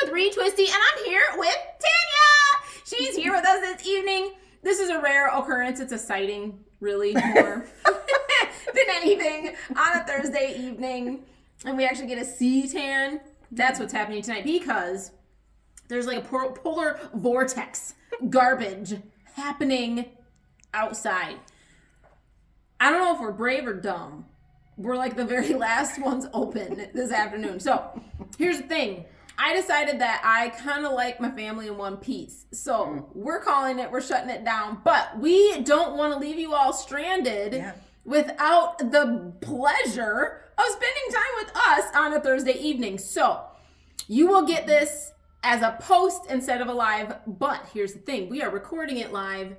with ReTwist-T, and I'm here with Tanya. She's here with us this evening. This is a rare occurrence. It's a sighting, really, more than anything on a Thursday evening. And we actually get a sea tan. That's what's happening tonight because there's like a polar vortex garbage happening outside. I don't know if we're brave or dumb. We're like the very last ones open this afternoon. So here's the thing. I decided that I kind of like my family in one piece. So we're calling it, we're shutting it down. But we don't want to leave you all stranded without the pleasure of spending time with us on a Thursday evening. So you will get this as a post instead of a live. But here's the thing. We are recording it live.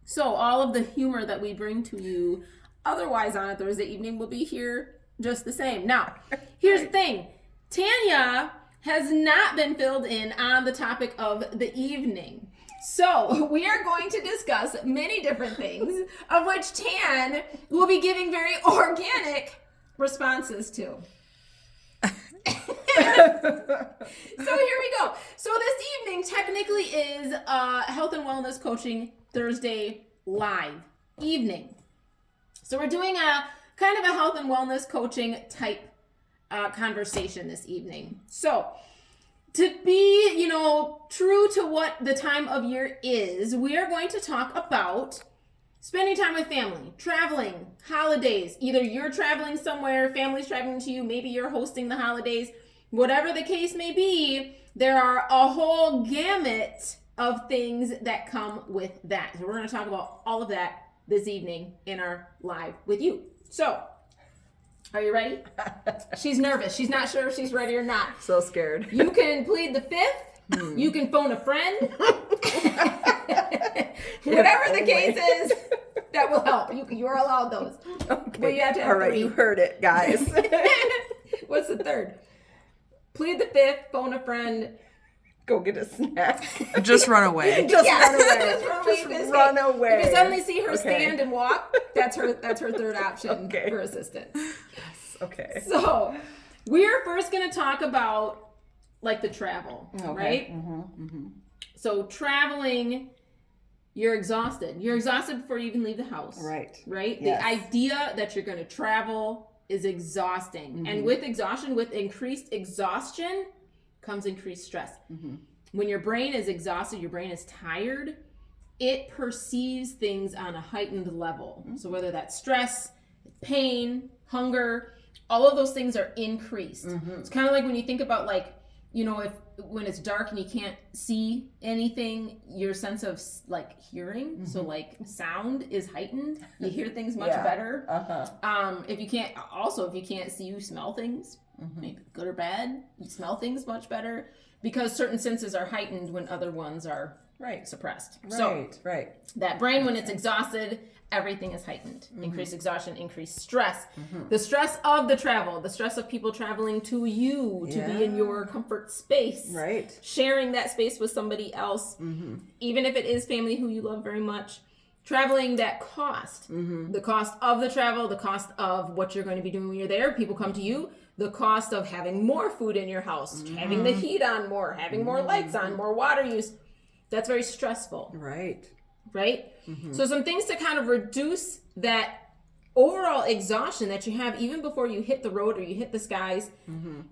So all of the humor that we bring to you otherwise on a Thursday evening will be here just the same. Now, here's the thing. Tanya has not been filled in on the topic of the evening. So we are going to discuss many different things, of which Tan will be giving very organic responses to. So here we go. So this evening technically is Health and Wellness Coaching Thursday live evening. So we're doing a kind of a health and wellness coaching type conversation this evening. So to be, true to what the time of year is, we are going to talk about spending time with family, traveling, holidays. Either you're traveling somewhere, family's traveling to you, maybe you're hosting the holidays. Whatever the case may be, there are a whole gamut of things that come with that. So we're going to talk about all of that this evening in our live with you. So, are you ready? She's nervous. She's not sure if she's ready or not. So scared. You can plead the fifth. You can phone a friend. Whatever the case is, that will help. You are allowed those. Okay. But you have to have all right, three. you heard it, guys. What's the third? Plead the fifth, phone a friend. Go get a snack. Just run away. Just run away. Just run away. If you suddenly see her stand and walk, that's her third option for assistance. Yes. Okay. So we're first going to talk about like the travel, right? So traveling, you're exhausted. You're exhausted before you even leave the house. Right. Right? Yes. The idea that you're going to travel is exhausting. And with exhaustion, with increased exhaustion, comes increased stress. When your brain is exhausted, your brain is tired, it perceives things on a heightened level. So whether that's stress, pain, hunger, all of those things are increased. It's kind of like when you think about when it's dark and you can't see anything, your sense of like hearing, so like sound is heightened. You hear things much better. If you can't see, you smell things. Maybe good or bad. You smell things much better because certain senses are heightened when other ones are suppressed. Right. That brain, when it's exhausted, everything is heightened. Increased exhaustion, increased stress. The stress of the travel, the stress of people traveling to you to be in your comfort space. Right. Sharing that space with somebody else, even if it is family who you love very much. Traveling, that cost. The cost of the travel, the cost of what you're going to be doing when you're there. People come to you. The cost of having more food in your house, having the heat on more, having more lights on, more water use. That's very stressful. Right. So some things to kind of reduce that overall exhaustion that you have even before you hit the road or you hit the skies,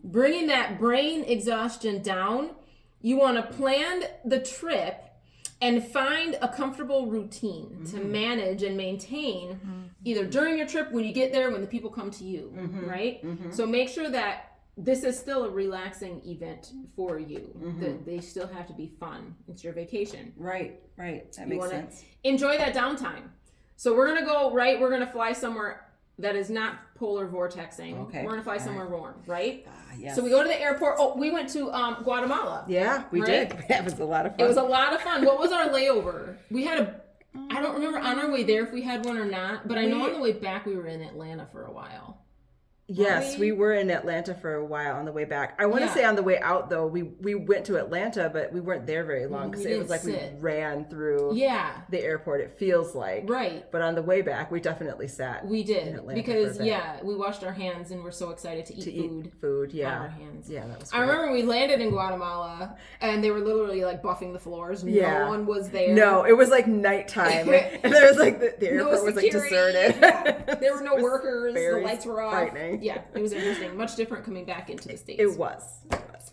bringing that brain exhaustion down. You want to plan the trip and find a comfortable routine to manage and maintain either during your trip, when you get there, when the people come to you, right? So make sure that this is still a relaxing event for you. That they still have to be fun. It's your vacation. Right. That makes sense. Enjoy that downtime. So we're going to go, we're going to fly somewhere that is not polar vortexing. Okay. We're going to fly somewhere warm, right? Yes. So we go to the airport. Oh, we went to Guatemala. Yeah, we did. That was a lot of fun. It was a lot of fun. What was our layover? We had I don't remember on our way there if we had one or not, but I know on the way back we were in Atlanta for a while. Yes, we were in Atlanta for a while on the way back. I want to say on the way out, though, we went to Atlanta, but we weren't there very long because it was like we ran through the airport, it feels like. Right. But on the way back, we definitely sat. We did. Because, we washed our hands and we're so excited to eat food. Out of our hands. Yeah, that was great. I remember we landed in Guatemala and they were literally like buffing the floors. No one was there. No, it was like nighttime. And there was like the airport was like deserted. Yeah. There were no workers. The lights were off. Frightening. Yeah, it was interesting. Much different coming back into the States. It was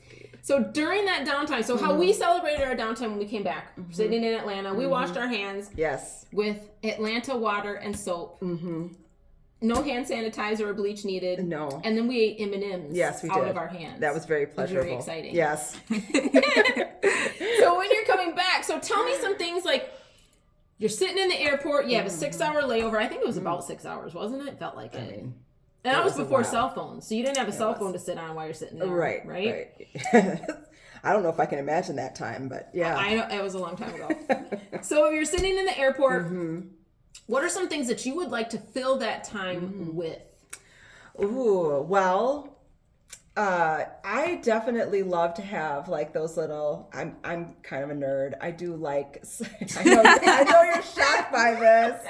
indeed. So during that downtime, how we celebrated our downtime when we came back, sitting in Atlanta, we washed our hands with Atlanta water and soap. No hand sanitizer or bleach needed. No. And then we ate M&Ms out of our hands. That was very pleasurable. Very exciting. Yes. So when you're coming back, so tell me some things like, you're sitting in the airport, you have a 6-hour layover. I think it was about 6 hours, wasn't it? It felt like it. And that was before cell phones, so you didn't have a cell phone to sit on while you're sitting there. Right? I don't know if I can imagine that time, but yeah. I know, it was a long time ago. So if you're sitting in the airport, what are some things that you would like to fill that time with? Ooh, well, I definitely love to have like those little, I'm kind of a nerd. I do like, I know you're shocked by this,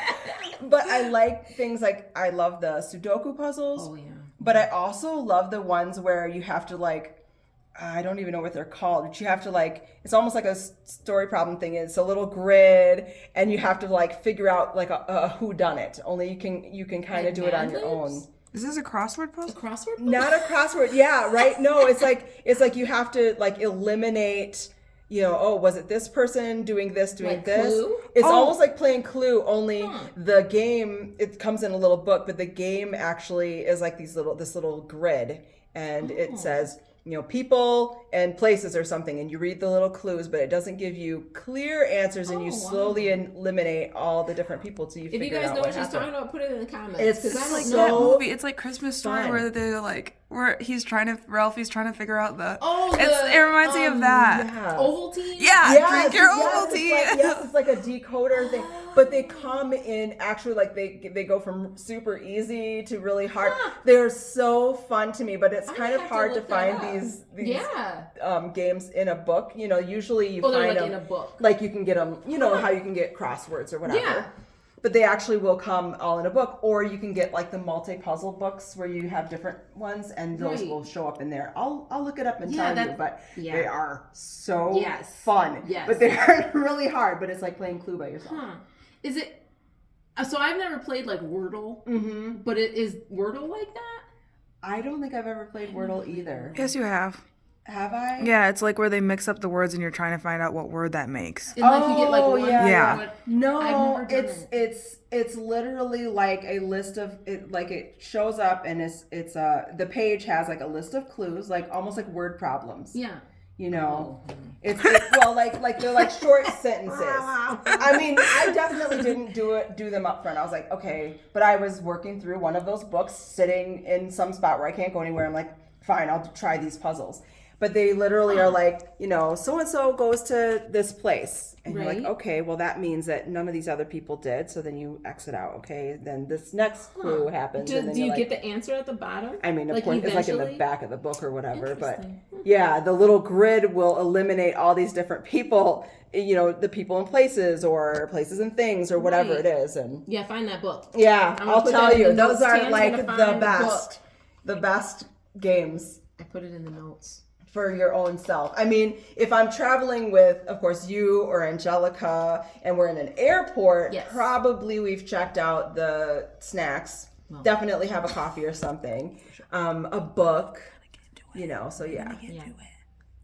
but I like things like, I love the Sudoku puzzles. Oh, yeah. But I also love the ones where you have to like, I don't even know what they're called, but you have to like, it's almost like a story problem thing. It's a little grid and you have to like figure out like a whodunit. Only you can kind of do it on your own. Is this a crossword puzzle? A crossword puzzle? Not a crossword. Yeah, right. No, it's like you have to like eliminate, was it this person doing this, like this? Clue? It's almost like playing Clue, only the game, it comes in a little book, but the game actually is like this little grid, and it says, people and places or something, and you read the little clues, but it doesn't give you clear answers, and you slowly eliminate all the different people till you figure out what happened. If you guys know what she's talking about, put it in the comments. It's like that movie. It's like Christmas Story where they like where Ralphie's trying to figure out it reminds me of that. Yeah. Ovaltine? Yeah, drink your Ovaltine. It's like a decoder thing. But they come in actually like they go from super easy to really hard. They're so fun to me, but it's kind of hard to find these games in a book. Usually you find them in a book. Like you can get them, how you can get crosswords or whatever. Yeah. But they actually will come all in a book, or you can get like the multi-puzzle books where you have different ones, and those will show up in there. I'll look it up and tell you, but they are so fun. Yes. But they're really hard, but it's like playing Clue by yourself. Huh. Is it? So I've never played like Wordle, but is Wordle like that? I don't think I've ever played Wordle either. Yes, you have. Have I? Yeah, it's like where they mix up the words and you're trying to find out what word that makes. And like you get like one yeah. No, it's literally like a list of it. Like it shows up and it's the page has like a list of clues, like almost like word problems. Yeah. It's well like they're like short sentences. I mean, I definitely didn't do them up front. I was like, okay, but I was working through one of those books, sitting in some spot where I can't go anywhere. I'm like, fine, I'll try these puzzles. But they literally are like, so-and-so goes to this place. And you're like, okay, well, that means that none of these other people did. So then you exit out. Okay, then this next clue happens. Do you get the answer at the bottom? I mean, of course, it's like in the back of the book or whatever. But yeah, the little grid will eliminate all these different people, the people and places or places and things or whatever it is. And yeah, find that book. Yeah, I'll tell you. Those are like the best. The best games. I put it in the notes. For your own self. I mean, if I'm traveling with, of course, you or Angelica, and we're in an airport, probably we've checked out the snacks. Well, definitely have a coffee or something. A book, so yeah.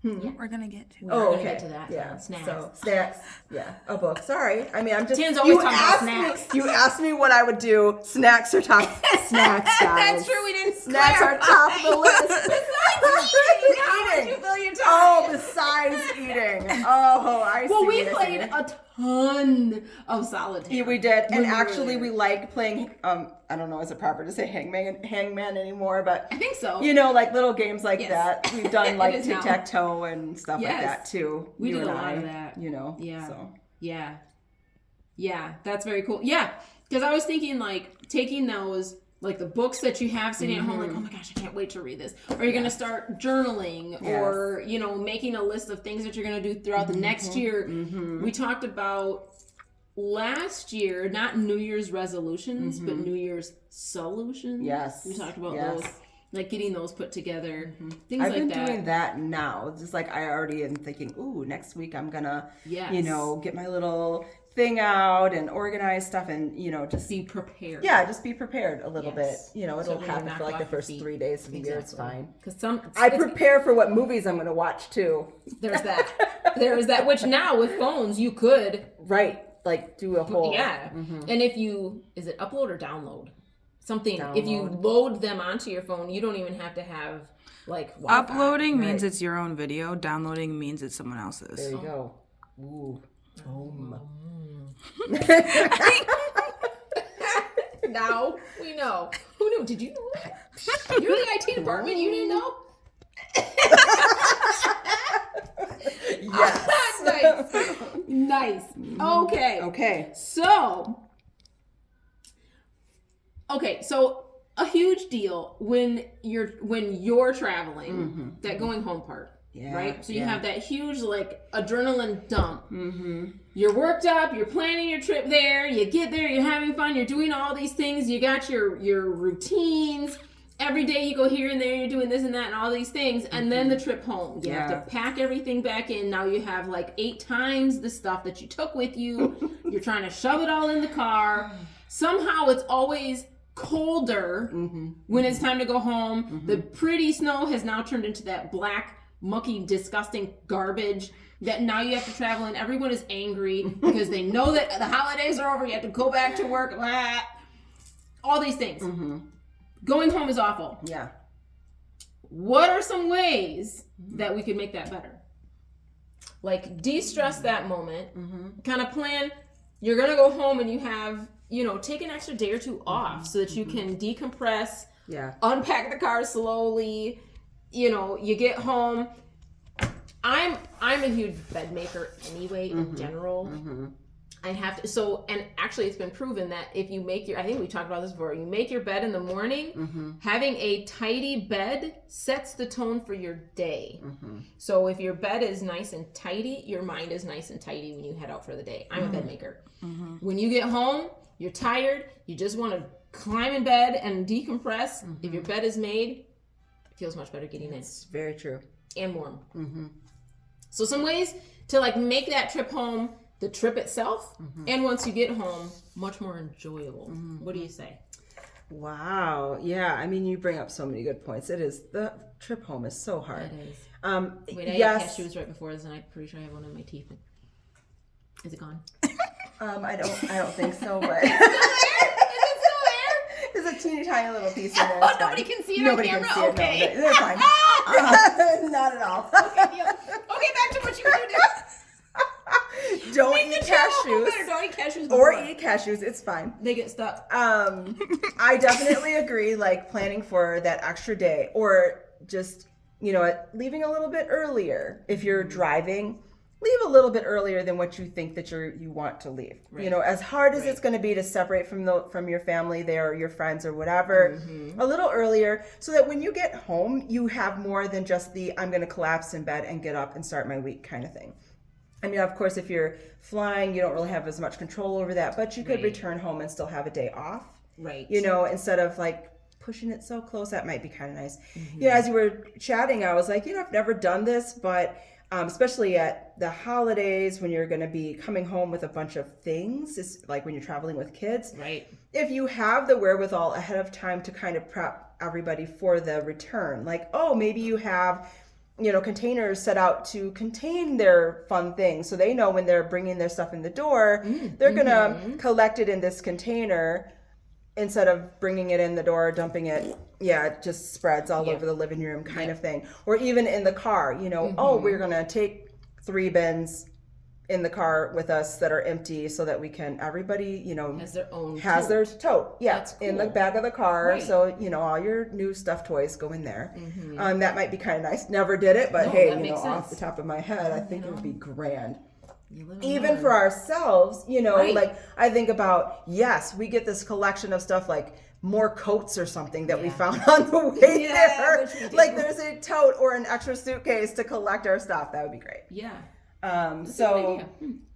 We're gonna get to it. Oh, okay. Get to that. Yeah. Snacks. So snacks. Yeah. A book. Sorry. I mean, I'm just. Tan's always talking about snacks. You asked me what I would do. Snacks are top. Snacks, guys. That's true. We didn't. Snacks are top of the list. Besides eating. How would you fill your time? Oh, besides eating. Oh, I see. Well, we played a ton of solitaire. Yeah, we did, and actually, we like playing. I don't know, is it proper to say hangman anymore? But I think so. Like little games like that. We've done like tic-tac-toe and stuff like that too. We did a lot of that. Yeah. So. Yeah, that's very cool. Yeah, because I was thinking like taking those Like the books that you have sitting at home, like, oh my gosh, I can't wait to read this. Or you're going to start journaling or, you know, making a list of things that you're going to do throughout the next year. We talked about last year, not New Year's resolutions, but New Year's solutions. Yes. We talked about those, like getting those put together, things I've like been that. doing that now. Just like I already am thinking, ooh, next week I'm going to, you know, get my little thing out and organize stuff and, you know, just be prepared. Yeah, just be prepared a little bit. You know, it'll when happen you're for like the knocked off your first feet. 3 days of the year. It's fine. Because I prepare for what movies I'm going to watch too. There's that. There's that. Which now with phones you could like do a whole And if you is it upload or download something? If you load them onto your phone, you don't even have to have like Wi-Fi. Uploading means it's your own video. Downloading means it's someone else's. There you go. Ooh. Now we know. Who knew? Did you know that? You're the IT department. You didn't know? Yes. Nice. Okay. So a huge deal when you're traveling, that going home part. Right? So you have that huge like adrenaline dump. You're worked up, you're planning your trip there, you get there, you're having fun, you're doing all these things, you got your routines. Every day you go here and there, you're doing this and that and all these things, and then the trip home. You have to pack everything back in. Now you have like 8 times the stuff that you took with you. You're trying to shove it all in the car. Somehow it's always colder when it's time to go home. The pretty snow has now turned into that black, mucky, disgusting garbage that now you have to travel in. Everyone is angry because they know that the holidays are over. You have to go back to work. Blah. All these things. Going home is awful. Yeah. What are some ways that we could make that better? Like de-stress that moment. Kind of plan. You're going to go home and you have, you know, take an extra day or 2 off so that you can decompress. Unpack the car slowly. You know, you get home. I'm a huge bed maker anyway, in general. I have to, so, and actually it's been proven that if you make I think we talked about this before, you make your bed in the morning, having a tidy bed sets the tone for your day. So if your bed is nice and tidy, your mind is nice and tidy when you head out for the day. I'm a bed maker. When you get home, you're tired, you just want to climb in bed and decompress. If your bed is made, it feels much better getting in. It's very true. And warm. So some ways to like make that trip home, the trip itself, and once you get home, much more enjoyable. What do you say? Wow. Yeah. I mean, you bring up so many good points. It is, the trip home is so hard. It is. Wait, I ate cashews right before this, and I'm pretty sure I have one in my teeth. Is it gone? I don't think so, but Is it still there? there's a teeny tiny little piece in there. Oh, nobody can see it on camera? Can see Okay. It. No, they're fine. Not at all. Okay, back to what you were doing. Don't eat cashews. Don't eat cashews. Or eat cashews. It's fine. They get stuck. I definitely agree, like planning for that extra day, or just, you know, leaving a little bit earlier. If you're driving, leave a little bit earlier than what you think that you want to leave. Right. You know, as hard as it's going to be to separate from your family there or your friends or whatever, a little earlier, so that when you get home, you have more than just the I'm going to collapse in bed and get up and start my week kind of thing. I mean, of course, if you're flying, you don't really have as much control over that, but you could return home and still have a day off. Right. You know, instead of like pushing it so close, that might be kind of nice. You know, as you were chatting, I was like, you know, I've never done this, but especially at the holidays when you're going to be coming home with a bunch of things, it's like when you're traveling with kids. Right. If you have the wherewithal ahead of time to kind of prep everybody for the return, like, oh, maybe you have, you know, containers set out to contain their fun things. So they know when they're bringing their stuff in the door, they're going to collect it in this container instead of bringing it in the door, dumping it. Yeah, it just spreads all over the living room kind of thing. Or even in the car, you know, oh, we're going to take 3 bins in the car with us that are empty so that we can, everybody, you know, has their own their tote. Yeah, cool. In the back of the car. Right. So, you know, all your new stuffed toys go in there. That might be kind of nice. Never did it, but hey, you know, off the top of my head, I think it would be grand. Even for ourselves, you know, like I think about, yes, we get this collection of stuff like more coats or something that we found on the way there. Like there's a tote or an extra suitcase to collect our stuff. That would be great. Yeah. So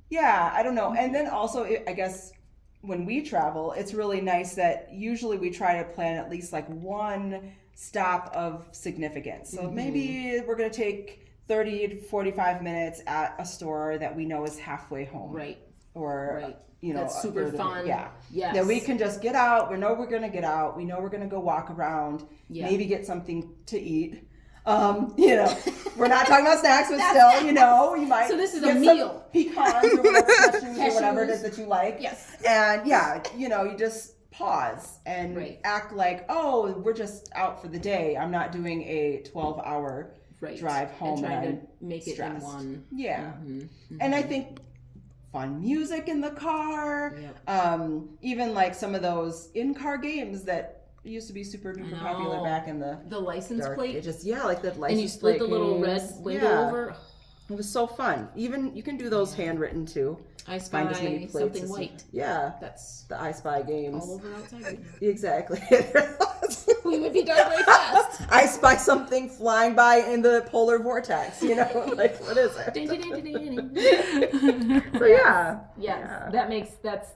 yeah, I don't know. And then also, I guess when we travel, it's really nice that usually we try to plan at least like one stop of significance. So maybe we're going to take 30 to 45 minutes at a store that we know is halfway home. Right. Or, you know, that's super fun. Yeah. Yes. That we can just get out. We know we're going to get out. We know we're going to go walk around, maybe get something to eat. You know, we're not talking about snacks, but still, you know, you might. So this is get a meal. Some pecans or whatever, cashews or whatever it is that you like. Yes. And yeah, you know, you just pause and act like, oh, we're just out for the day. I'm not doing a 12-hour drive home. And trying to make it in one. Yeah. And I think fun music in the car. Even like some of those in-car games that used to be super duper popular back in the license plate. It just like the license plate. And you split the little red window over. It was so fun. Even you can do those handwritten too. I Spy Find as many plates something as white. Yeah, that's the I Spy games. All over outside right now. Exactly. We would be done very fast. I spy something flying by in the polar vortex. You know, like what is it? So that's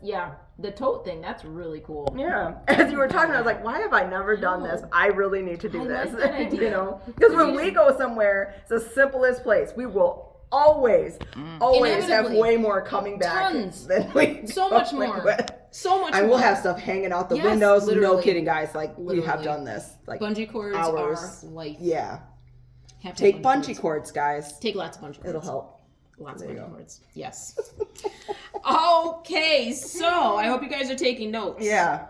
the tote thing. That's really cool. Yeah. As you were talking, I was like, why have I never done this? I really need to do this. Like that idea. You know, because when we go somewhere, it's the simplest place. We will always have way more coming back than we so much more. So much more. And we'll have stuff hanging out the windows. Literally. No kidding, guys. Like we have done this. Like bungee cords are life. Yeah. Take bungee cords, guys. Take lots of bungee cords. It'll help. Lots of bungee cords. Yes. Okay, so I hope you guys are taking notes. Yeah.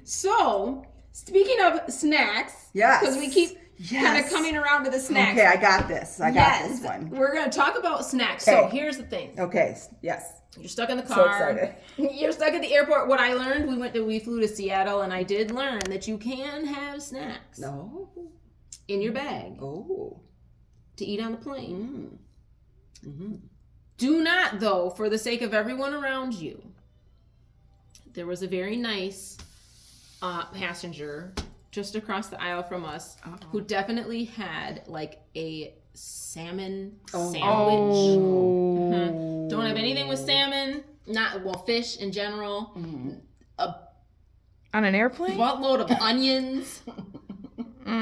So, speaking of snacks, because we keep kind of coming around to the snacks. Okay, I got this. I got this one. We're going to talk about snacks. So, here's the thing. Okay, yes. You're stuck in the car. So excited. You're stuck at the airport. What I learned, we flew to Seattle, and I did learn that you can have snacks. No. In your bag. Oh. To eat on the plane. Do not, though, for the sake of everyone around you. There was a very nice passenger just across the aisle from us who definitely had like a salmon sandwich. Don't have anything with salmon, fish in general. On an airplane? Buttload of onions.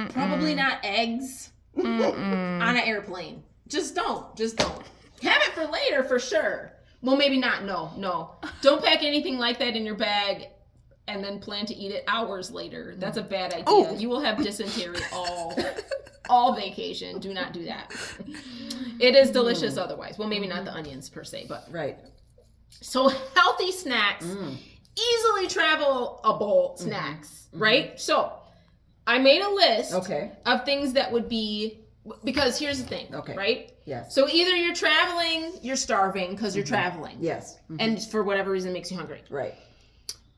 Probably not eggs on an airplane. Just don't. Have it for later for sure. Well, maybe not. No. Don't pack anything like that in your bag and then plan to eat it hours later. That's a bad idea. Oh. You will have dysentery all vacation. Do not do that. It is delicious otherwise. Well, maybe not the onions per se, but so healthy snacks, easily travelable snacks, right? So I made a list of things that would be, because here's the thing, right? Yes. So either you're traveling, you're starving because you're traveling. Yes. And for whatever reason it makes you hungry. Right.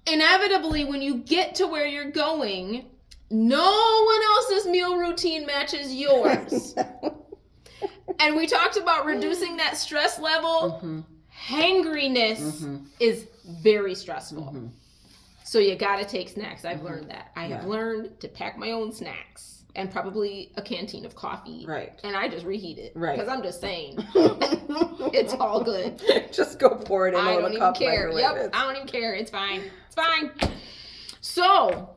Inevitably, when you get to where you're going, no one else's meal routine matches yours. And we talked about reducing that stress level. Hangriness is very stressful. So you gotta take snacks. I've learned that. I have learned to pack my own snacks. And probably a canteen of coffee. Right. And I just reheat it. Right. Because I'm just saying. It's all good. Just go pour it in a little cup. I don't even care. Yep. I don't even care. It's fine. It's fine. So,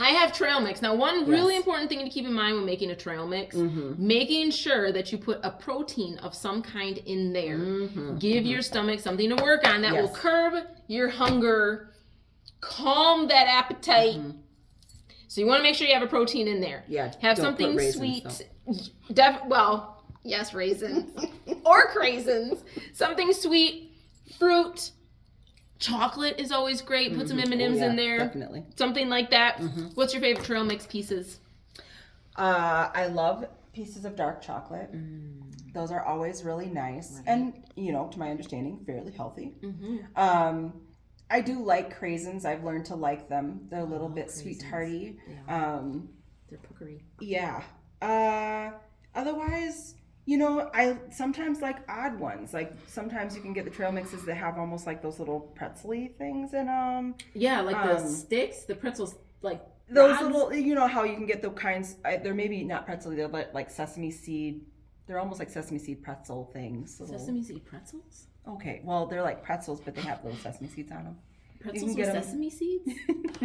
I have trail mix. Now, one really important thing to keep in mind when making a trail mix, making sure that you put a protein of some kind in there. Give your stomach something to work on that will curb your hunger, calm that appetite. So you want to make sure you have a protein in there. Yeah. Have something sweet. Yes, raisins. Or craisins. Something sweet. Fruit. Chocolate is always great. Put some M&Ms in there. Definitely. Something like that. What's your favorite trail mix pieces? I love pieces of dark chocolate. Those are always really nice. Right. And, to my understanding, fairly healthy. I do like craisins. I've learned to like them. They're a little bit sweet tarty. Yeah. They're puckery. Yeah. Otherwise, You know, I sometimes like odd ones. Like sometimes you can get the trail mixes that have almost like those little pretzel-y things in them. Yeah, like the sticks, the pretzels, like those rods. little. You know how you can get the kinds. They're maybe not pretzel-y, they're like sesame seed. They're almost like sesame seed pretzel things. Sesame seed pretzels? Okay, well they're like pretzels, but they have little sesame seeds on them. Pretzels with sesame seeds?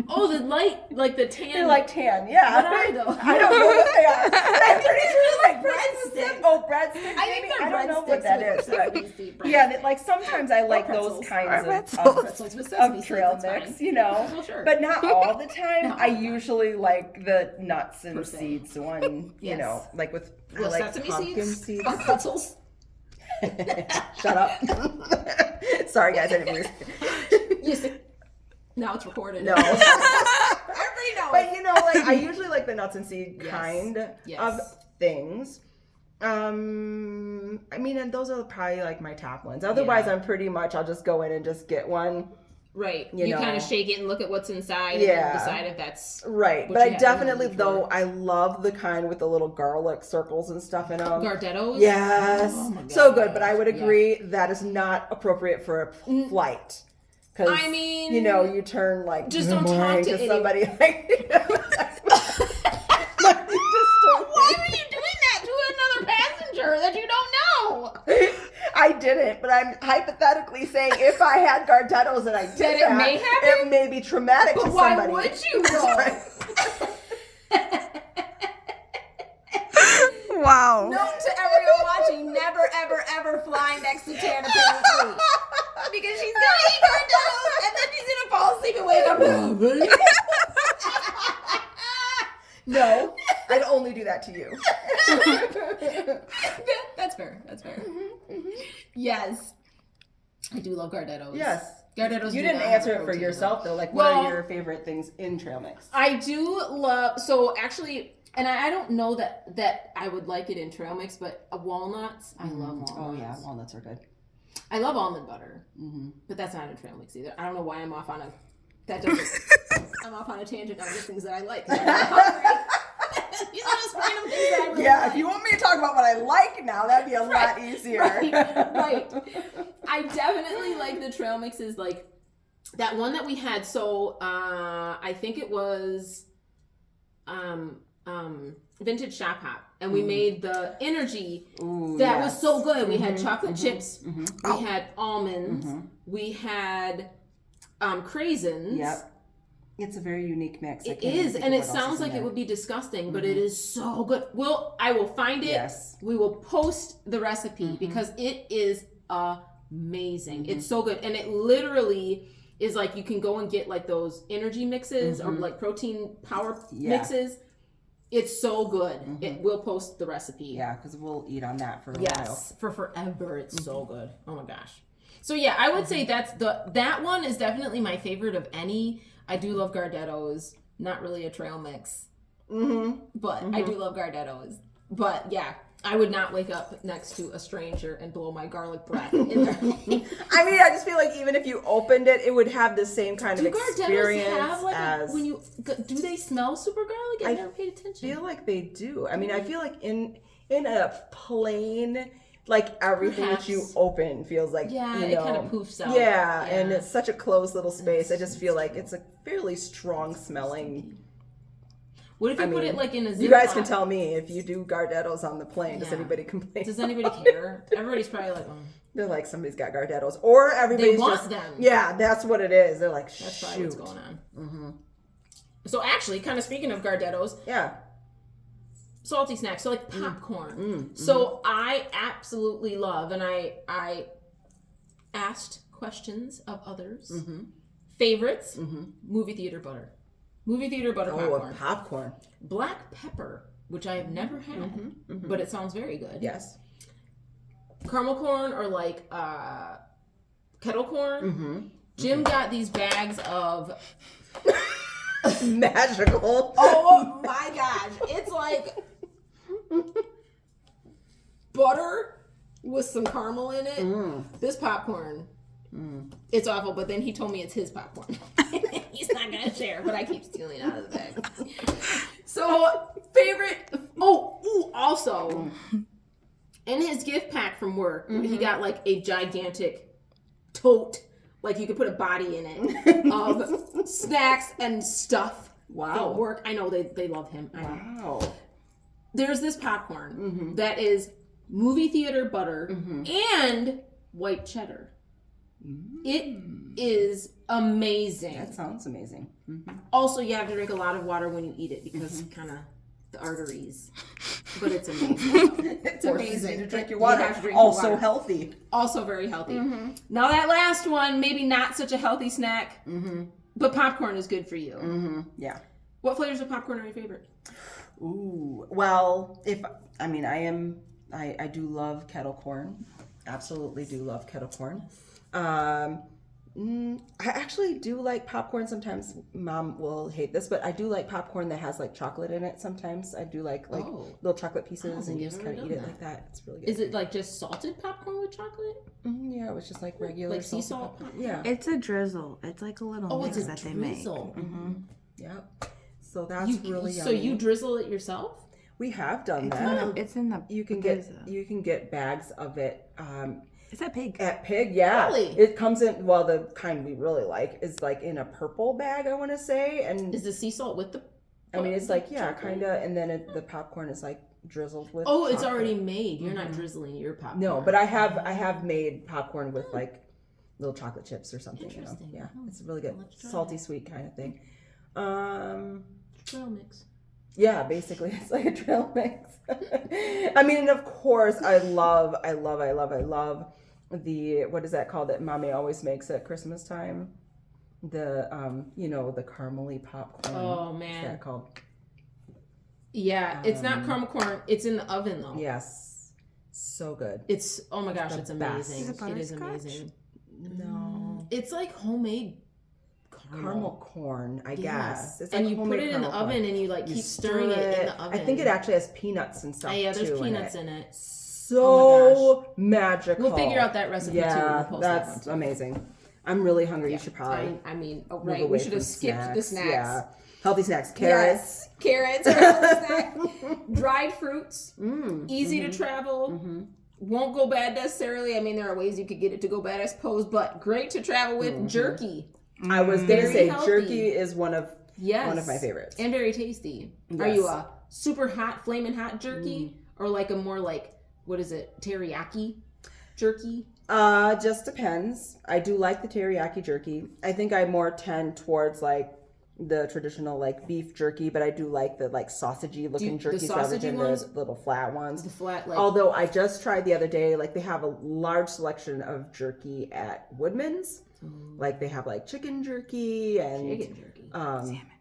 Oh, the light, like the tan. They're like tan, yeah. What are those? I don't know what they are. I'm pretty sure it's like breadsticks. Oh, breadsticks. I think they're I don't know breadsticks what that with is. sesame seed bread. Yeah, like sometimes I like pretzels. those kinds Pretzels with sesame of trail seeds, that's mix, fine. you know. Well, sure. But not all the time. Not all I the time. usually like the nuts and Per se. seeds one, you Yes. know, like with I Well, like sesame pumpkin seeds on pretzels. Shut up. Sorry guys, I didn't mean to. Yes. Now it's recorded. No. Everybody knows. But you know, like I usually like the nuts and seed Yes. kind Yes. of things. I mean, and those are probably like my top ones. Otherwise, Yeah. I'm pretty much I'll just go in and just get one. Right. You know. kind of shake it and look at what's inside Yeah. and then decide if that's Right, what but I you have definitely in the drawer. though I love the kind with the little garlic circles and stuff in them. Gardettos. Yes, Oh my so God. good. But I would agree that is not apportionate for a flight. Because I mean, you know, you turn like just don't talk to any- somebody like. Why are you doing that to another passenger that you don't know? I didn't, but I'm hypothetically saying if I had Gardettos and I did That it that, may happen? it may be traumatic But to why somebody. would you though? Wow. Note to everyone watching: never, ever, ever fly next to Tana Perry because she's gonna eat Gardettos and then she's gonna fall asleep and wake up. No, I'd only do that to you. That's fair. That's fair. Yes, I do love Gardettos. Yes. Gardettos. You do didn't not have answer it for protein, yourself though. though. Like, what Well, are your favorite things in trail mix? I do love. So actually, and I don't know that I would like it in trail mix, but walnuts. I love walnuts. Oh yeah, walnuts are good. I love almond butter, but that's not in trail mix either. I don't know why I'm off on a. That doesn't. I'm off on a tangent on just things that I like. 'Cause I'm not hungry. These are just random things that I really Yeah, like. if you want me to talk about what I like now, that'd be a lot easier. Right. I definitely like the trail mixes, like that one that we had. So I think it was Vintage Shop Hop, and we made the energy. Ooh, That yes. was so good. We had chocolate chips. Mm-hmm. We had almonds. We had craisins. Yep. It's a very unique mix. It is, and it sounds like it would be disgusting, but it is so good. I will find it. Yes. We will post the recipe because it is amazing. It's so good, and it literally is like you can go and get like those energy mixes or like protein power mixes. It's so good. It will post the recipe. Yeah, because we'll eat on that for a while. Yes, for forever. It's so good. Oh my gosh. So yeah, I would say that one is definitely my favorite of any. I do love Gardettos. Not really a trail mix, but I do love Gardettos. But yeah, I would not wake up next to a stranger and blow my garlic breath in their. I mean, I just feel like even if you opened it, it would have the same kind of experience have like as. do they smell super garlic? I've never paid attention. I feel like they do. I mean, I feel like in a plain, like everything that you Perhaps. open feels like Yeah, you it know, kind of poofs out. Yeah, and Yeah. it's such a closed little space. I just feel like it's a fairly strong smelling. What if you put it like in a Ziploc? You guys can tell me if you do Gardettos on the plane. Does Yeah. anybody complain? Does anybody care? Everybody's probably like, oh. They're like, somebody's got Gardettos, or everybody's want just them. Yeah, that's what it is. They're like, That's shoot. probably what's going on. So actually, kind of speaking of Gardettos, Yeah. salty snacks, so like popcorn. So I absolutely love, and I asked questions of others. Favorites, movie theater butter. Movie theater butter popcorn. Oh, popcorn. Black pepper, which I have never had, but it sounds very good. Yes. Caramel corn or like kettle corn. Jim got these bags of Magical. oh my gosh, it's like butter with some caramel in it. This popcorn, it's awful, but then he told me it's his popcorn. He's not gonna share, but I keep stealing out of the bag. So favorite, also In his gift pack from work, he got like a gigantic tote, like you could put a body in it, of snacks and stuff from work. I know they love him. Wow. There's this popcorn that is movie theater butter and white cheddar. It is amazing. That sounds amazing. Also, you have to drink a lot of water when you eat it because kind of the arteries. But it's amazing. It's amazing to drink your water. You have to drink also your water. healthy. Also very healthy. Now that last one, maybe not such a healthy snack, but popcorn is good for you. Yeah. What flavors of popcorn are your favorite? Ooh. Well, I do love kettle corn. Absolutely do love kettle corn. I actually do like popcorn. Sometimes Mom will hate this, but I do like popcorn that has like chocolate in it. Sometimes I do like little chocolate pieces, and you just kind of eat it like that. It's really good. Is it like just salted popcorn with chocolate? Yeah, it was just like regular sea salt. Yeah, It's a drizzle. It's like a little mix it's a that they make. drizzle. Yep. So that's really yummy. So you drizzle it yourself? We have done that. It's in the. You can get bags of it. Is that pig? At Pig, yeah. Really? It comes in, well, the kind we really like is like in a purple bag, I want to say. And Is the sea salt with the... I mean, it's like, yeah, kind of. And then the popcorn is like drizzled with it's chocolate. already made. You're not drizzling your popcorn. No, but I have made popcorn with like little chocolate chips or something. Interesting. You know? Yeah, it's really good. Let's try Salty, sweet kind of thing. Trail mix. Yeah, basically, it's like a trail mix. I mean, and of course, I love the, what is that called that Mommy always makes at Christmas time? The, the caramely popcorn. Oh, man. What's that called? Yeah, it's not caramel corn. It's in the oven, though. Yes. So good. It's, oh my gosh, it's best. amazing. Is it It is butterscotch? amazing. No. It's like homemade Caramel corn, I guess. It's and like you put it in the oven and you like keep stirring it in the oven. I think it actually has peanuts and stuff yeah, there's too peanuts in it. So magical. We'll figure out that recipe too. Yeah, We'll post that's that amazing. I'm really hungry. You should probably. I mean, move right. away We should have from skipped the snacks. Yeah, healthy snacks. Carrots. Yes. Carrots. Healthy snack. Dried fruits. Easy to travel. Won't go bad necessarily. I mean, there are ways you could get it to go bad, I suppose, but great to travel with. Jerky. I was gonna Very say healthy. jerky is one of Yes. my favorites. And very tasty. Yes. Are you a super hot, flaming hot jerky? Or like a more like, what is it, teriyaki jerky? Just depends. I do like the teriyaki jerky. I think I more tend towards like the traditional like beef jerky, but I do like the like sausagey looking jerkies rather than the little flat ones. The flat, like, although I just tried the other day, like they have a large selection of jerky at Woodman's. Like they have like chicken jerky and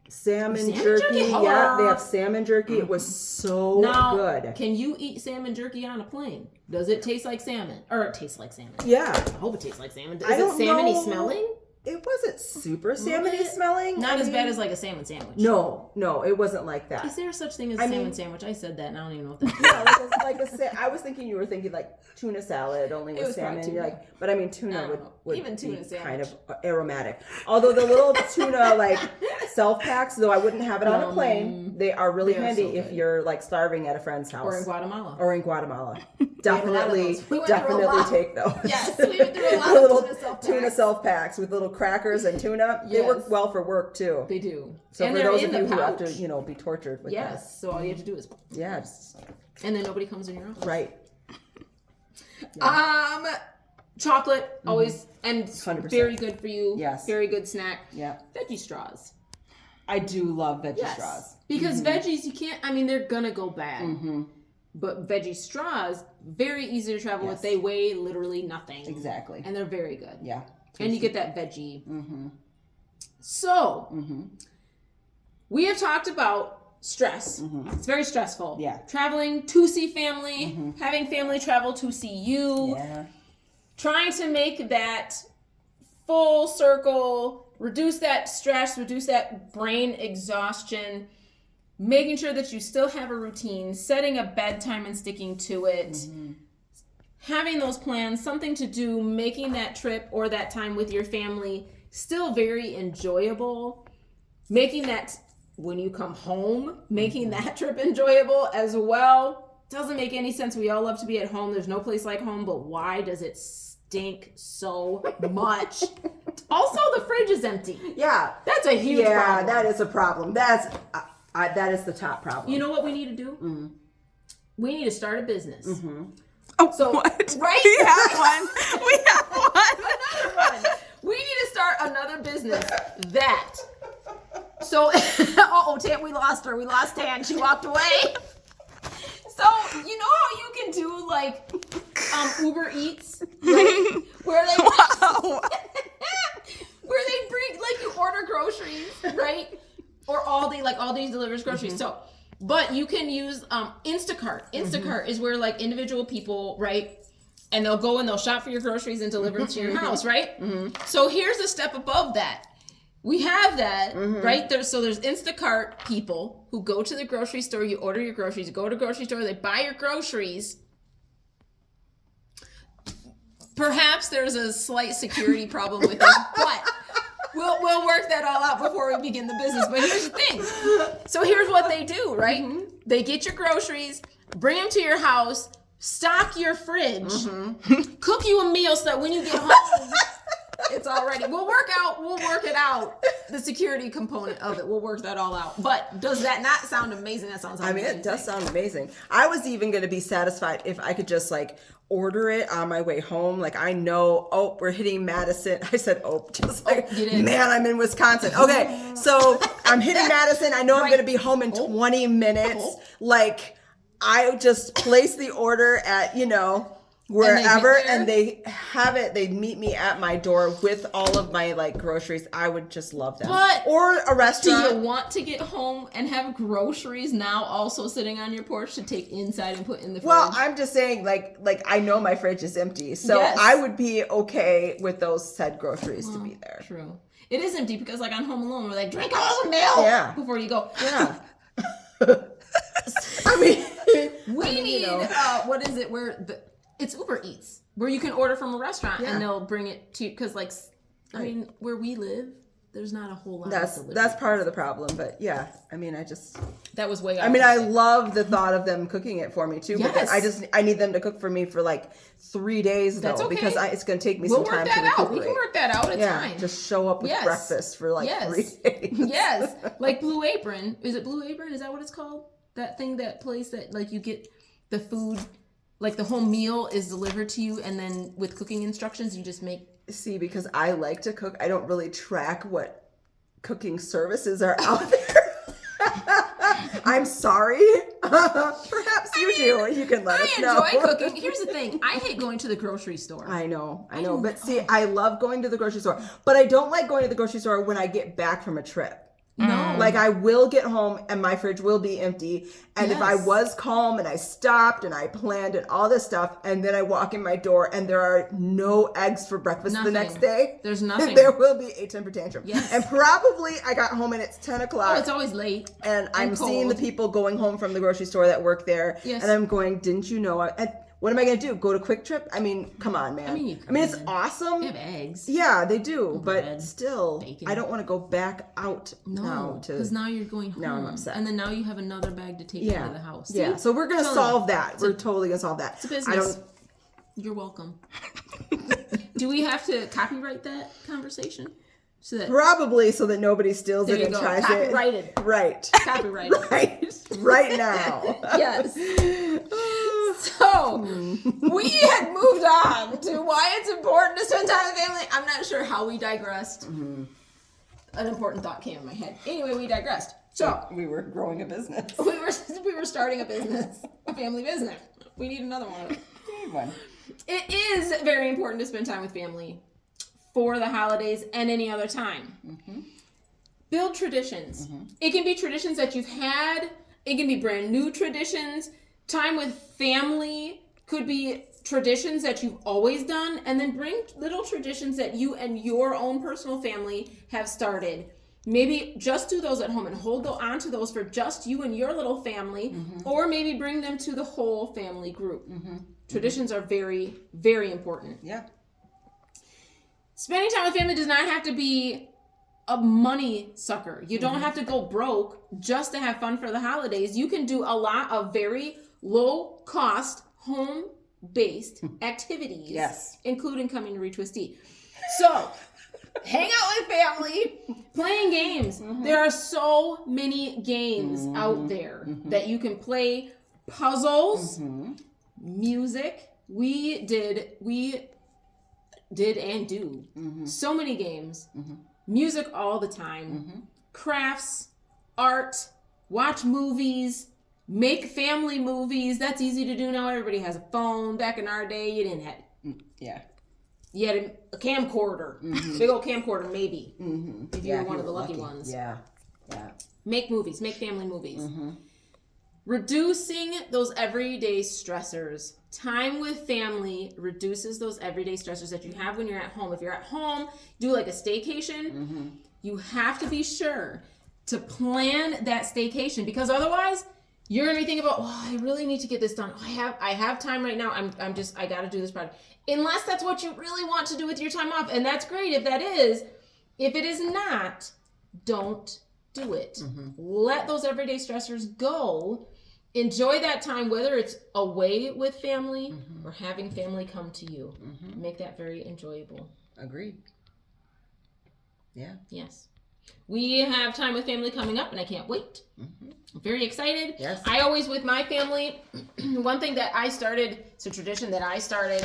salmon jerky. Yeah, they have salmon jerky. It was so good. Can you eat salmon jerky on a plane? Does it taste like salmon? Or it tastes like salmon? Yeah. I hope it tastes like salmon. Is I it don't salmony know. smelling? It wasn't super salmony smelling. Not as bad as like a salmon sandwich. No, it wasn't like that. Is there such thing as a salmon sandwich? I said that and I don't even know what that is. Yeah, I was thinking you were thinking like tuna salad only with salmon. You're like, but I mean tuna would even tuna be sandwich. kind of aromatic. Although the little tuna like self packs, though I wouldn't have it on a plane. They are really handy if you're like starving at a friend's house Or in Guatemala. Definitely take those. Yes, we went through a lot little of tuna self packs with little crackers and tuna. They work well for work too. They do. So and for those of you pouch. who have to, be tortured with that. Yes. So all you have to do is and then nobody comes in your office. Right. Yeah. Chocolate always and 100%. Very good for you. Yes. Very good snack. Yeah. Veggie straws. I do love veggie straws. Because veggies you can't. I mean, they're gonna go bad. But veggie straws very easy to travel with. They weigh literally nothing. Exactly. And they're very good. Yeah. And you get that veggie. So, we have talked about stress. It's very stressful. Yeah. Traveling to see family, having family travel to see you, trying to make that full circle, reduce that stress, reduce that brain exhaustion, making sure that you still have a routine, setting a bedtime and sticking to it. Having those plans, something to do, making that trip or that time with your family still very enjoyable. Making that, when you come home, making that trip enjoyable as well. doesn't make any sense. We all love to be at home. There's no place like home, but why does it stink so much? Also, the fridge is empty. Yeah. That's a huge problem. Yeah, that is a problem. That is the top problem. You know what we need to do? Mm-hmm. We need to start a business. Mm-hmm. Oh, So, what? right? We have one. We have one. Another one. We need to start another business that. So, Tan, we lost her. We lost Tan. She walked away. So, you know how you can do like Uber Eats, right? Where they Wow. where they bring, like, you order groceries, right? Or Aldi delivers groceries. Mm-hmm. So, but you can use Instacart. Instacart is where like individual people, right? And they'll go and they'll shop for your groceries and deliver it to your house, right? Mm-hmm. So here's a step above that. We have that, Mm-hmm. right? There's Instacart people who go to the grocery store, you order your groceries, you go to the grocery store, they buy your groceries. Perhaps there's a slight security problem with it, but we'll work that all out before we begin the business. But here's the thing. So here's what they do, right? Mm-hmm. They get your groceries, bring them to your house, stock your fridge, Mm-hmm. cook you a meal so that when you get home, it's already. We'll work it out. The security component of it. We'll work that all out. But does that not sound amazing? That sounds amazing. I mean, it does sound amazing. I was even going to be satisfied if I could just like order it on my way home. Like I know, oh, we're hitting Madison. I said, oh, just like, you did. man, I'm in Wisconsin. Okay, so I'm hitting Madison. I know I'm going to be home in 20 minutes. Like I just place the order at, wherever, and they have it. They meet me at my door with all of my like groceries. I would just love that. But or a do restaurant. you want to get home and have groceries now also sitting on your porch to take inside and put in the fridge? Well, I'm just saying, like I know my fridge is empty, so Yes. I would be okay with those said groceries to be there. True. It is empty because, like, on Home Alone, we're like, drink all the milk before you go. Yeah. I mean, We need, what is it? It's Uber Eats, where you can order from a restaurant and they'll bring it to you. Because, like, I mean, where we live, there's not a whole lot of delivery. That's part of the problem, but yeah, I mean, That was way off. I mean, I love the thought of them cooking it for me too, but then I need them to cook for me for like 3 days though, That's okay. because it's going to take me we'll some time work to that out. recuperate. We can work that out. It's fine. Just show up with breakfast for like 3 days. Yes. Like Blue Apron. Is it Blue Apron? Is that what it's called? That thing, that place that like you get the food, like the whole meal is delivered to you, and then with cooking instructions, you just make. See, because I like to cook, I don't really track what cooking services are out there. I'm sorry. Perhaps you do. You can let us know. I enjoy cooking. Here's the thing. I hate going to the grocery store. I know. But see, I love going to the grocery store. But I don't like going to the grocery store when I get back from a trip. No. Like I will get home and my fridge will be empty. And if I was calm and I stopped and I planned and all this stuff, and then I walk in my door and there are no eggs for breakfast the next day. There's nothing. There will be a temper tantrum. Yes. And probably I got home and it's 10 o'clock. Oh, it's always late. And I'm seeing the people going home from the grocery store that work there. Yes. And I'm going, didn't you know? What am I going to do? Go to Quick Trip? I mean, come on, man. I mean, it's awesome. They have eggs. Yeah, they do. Bread, but still, bacon. I don't want to go back out now. Because now you're going home. Now I'm upset. And then now you have another bag to take into the house. See? Yeah, so we're going to solve that. We're totally going to solve that. It's a business. You're welcome. Do we have to copyright that conversation? So that Probably so that nobody steals it and tries Copyrighted. it. Right. Copyrighted. Right now. Yes. So, we had moved on to why it's important to spend time with family. I'm not sure how we digressed. Mm-hmm. An important thought came in my head. Anyway, we digressed. So, we were growing a business. we were starting a business, a family business. We need another one. It is very important to spend time with family for the holidays and any other time. Mm-hmm. Build traditions. Mm-hmm. It can be traditions that you've had. It can be brand new traditions. Time with family could be traditions that you've always done, and then bring little traditions that you and your own personal family have started. Maybe just do those at home and hold on to those for just you and your little family, or maybe bring them to the whole family group. Traditions are very, very important. Yeah. Spending time with family does not have to be a money sucker. You don't have to go broke just to have fun for the holidays. You can do a lot of very low-cost, home-based activities. Yes. Including coming to ReTwist-T. So, hang out with family, playing games. There are so many games out there that you can play. Puzzles, music. We did and do so many games. Music all the time. Crafts, art, watch movies, make family movies. That's easy to do now. Everybody has a phone. Back in our day, you didn't have. You had a camcorder, big old camcorder, maybe, if you were one of the lucky ones. Yeah. Make movies, make family movies. Reducing those everyday stressors. Time with family reduces those everyday stressors that you have when you're at home. If you're at home, do like a staycation, you have to be sure to plan that staycation, because otherwise you're gonna be thinking about, I really need to get this done. I have time right now. I gotta do this project. Unless that's what you really want to do with your time off, and that's great if that is. If it is not, don't do it. Let those everyday stressors go. Enjoy that time, whether it's away with family or having family come to you. Make that very enjoyable. Agreed. Yeah. Yes. We have time with family coming up, and I can't wait. I'm very excited. Yes. I always, with my family, one thing that I started, it's a tradition that I started,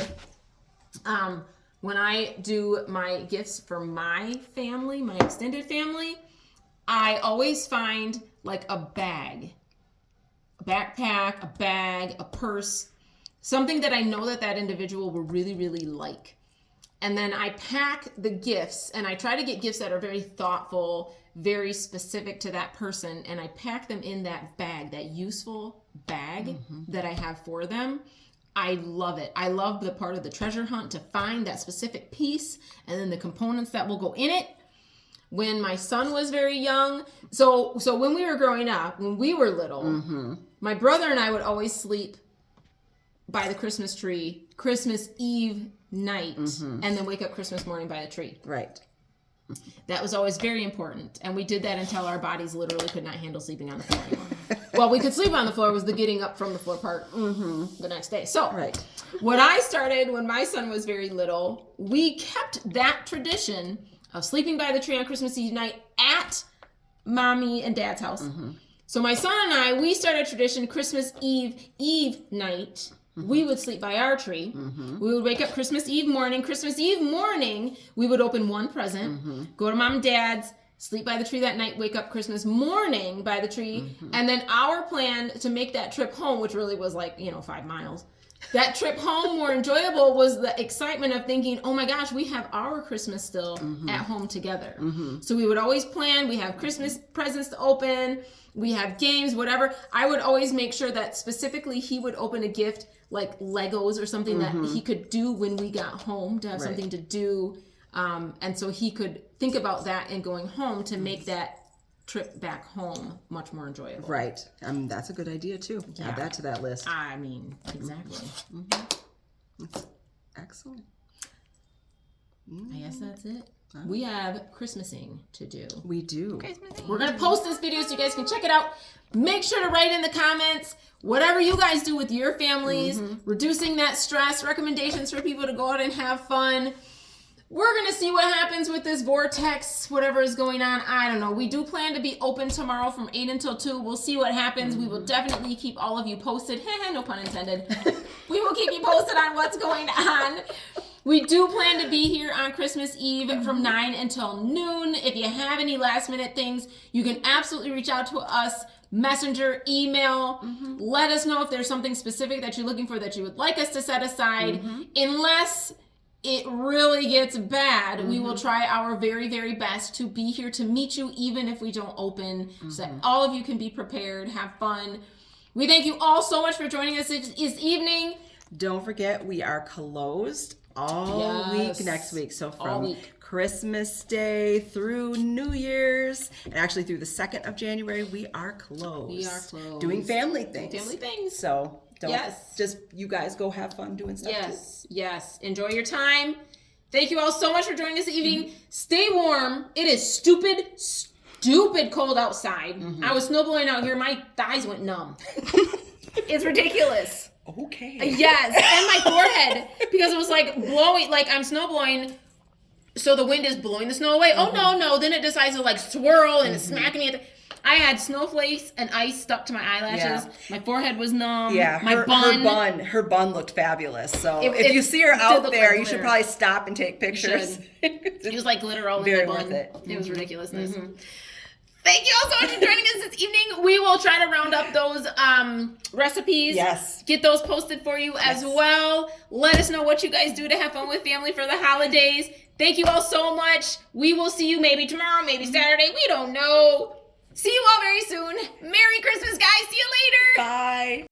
when I do my gifts for my family, my extended family, I always find like a bag, a backpack, a bag, a purse, something that I know that individual will really, really like. And then I pack the gifts, and I try to get gifts that are very thoughtful, very specific to that person, and I pack them in that bag, that useful bag that I have for them. I love it. I love the part of the treasure hunt to find that specific piece and then the components that will go in it. When my son was very young, so when we were growing up, when we were little, my brother and I would always sleep by the Christmas tree, Christmas Eve night, and then wake up Christmas morning by the tree. Right. That was always very important. And we did that until our bodies literally could not handle sleeping on the floor anymore. Well, we could sleep on the floor, was the getting up from the floor part the next day. So what I started when my son was very little, we kept that tradition of sleeping by the tree on Christmas Eve night at mommy and dad's house. So my son and I, we started a tradition, Christmas Eve night, we would sleep by our tree. We would wake up Christmas Eve morning. Christmas Eve morning, we would open one present, go to mom and dad's, sleep by the tree that night, wake up Christmas morning by the tree. And then our plan to make that trip home, which really was like, 5 miles, that trip home more enjoyable was the excitement of thinking, oh my gosh, we have our Christmas still at home together. So we would always plan, we have Christmas presents to open, we have games, whatever. I would always make sure that specifically he would open a gift like Legos or something that he could do when we got home, to have something to do. And so he could think about that and going home to make that trip back home much more enjoyable. Right. That's a good idea too. Add that to that list. I mean, exactly. That's excellent. I guess that's it. We have Christmasing to do. We do. We're going to post this video so you guys can check it out. Make sure to write in the comments whatever you guys do with your families, reducing that stress, recommendations for people to go out and have fun. We're going to see what happens with this vortex, whatever is going on. I don't know. We do plan to be open tomorrow from 8 until 2. We'll see what happens. We will definitely keep all of you posted. No pun intended. We will keep you posted on what's going on. We do plan to be here on Christmas Eve from 9 until noon. If you have any last minute things, you can absolutely reach out to us. Messenger, email. Let us know if there's something specific that you're looking for that you would like us to set aside. Unless it really gets bad, we will try our very, very best to be here to meet you even if we don't open, so that all of you can be prepared, have fun. We thank you all so much for joining us this evening. Don't forget, we are closed all week next week. So from Christmas Day through New Year's, and actually through the 2nd of January, we are closed. We are closed. Doing family things. So don't just, you guys go have fun doing stuff too. Yes. Enjoy your time. Thank you all so much for joining us this evening. Stay warm. It is stupid cold outside. I was snowblowing out here. My thighs went numb. It's ridiculous. Okay. Yes, and my forehead, because it was like blowing, like I'm snow blowing, so the wind is blowing the snow away. Oh no, then it decides to like swirl and it's smacking me. I had snowflakes and ice stuck to my eyelashes. Yeah. My forehead was numb. Yeah, her bun looked fabulous. So if you see her did out look there, like you should probably stop and take pictures. It was like glitter all in Very my bun. worth it. It was ridiculousness. Thank you all so much for joining us this evening. We will try to round up those recipes. Yes. Get those posted for you as well. Let us know what you guys do to have fun with family for the holidays. Thank you all so much. We will see you maybe tomorrow, maybe Saturday. We don't know. See you all very soon. Merry Christmas, guys. See you later. Bye.